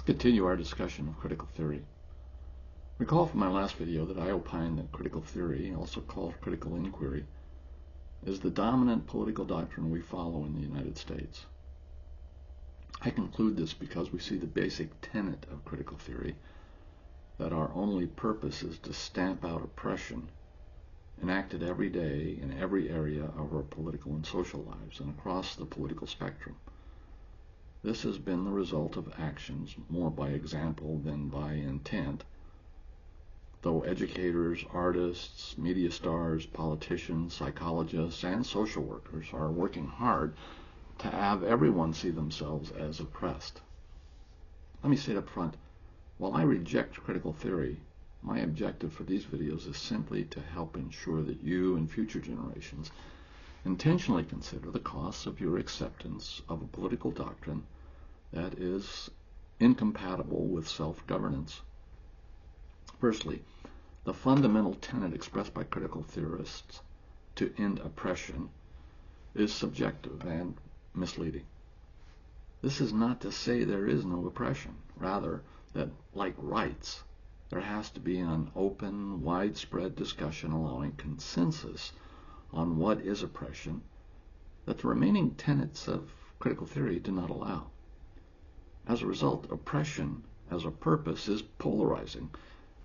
Continue our discussion of critical theory. Recall from my last video that I opined that critical theory, also called critical inquiry, is the dominant political doctrine we follow in the United States. I conclude this because we see the basic tenet of critical theory, that our only purpose is to stamp out oppression enacted every day in every area of our political and social lives and across the political spectrum. This has been the result of actions more by example than by intent, though educators, artists, media stars, politicians, psychologists, and social workers are working hard to have everyone see themselves as oppressed. Let me state up front, while I reject critical theory, my objective for these videos is simply to help ensure that you and future generations intentionally consider the costs of your acceptance of a political doctrine that is incompatible with self-governance. Firstly, the fundamental tenet expressed by critical theorists to end oppression is subjective and misleading. This is not to say there is no oppression, rather that, like rights, there has to be an open, widespread discussion allowing consensus on what is oppression that the remaining tenets of critical theory do not allow. As a result, oppression as a purpose is polarizing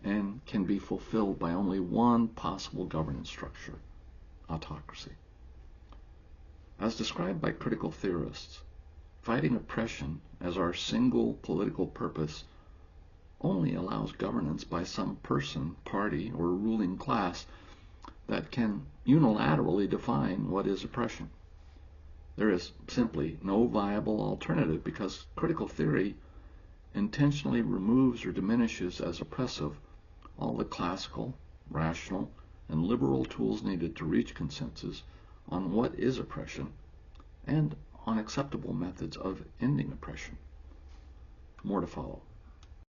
and can be fulfilled by only one possible governance structure, autocracy. As described by critical theorists, fighting oppression as our single political purpose only allows governance by some person, party, or ruling class that can unilaterally define what is oppression. There is simply no viable alternative because critical theory intentionally removes or diminishes as oppressive all the classical, rational, and liberal tools needed to reach consensus on what is oppression and on acceptable methods of ending oppression. More to follow.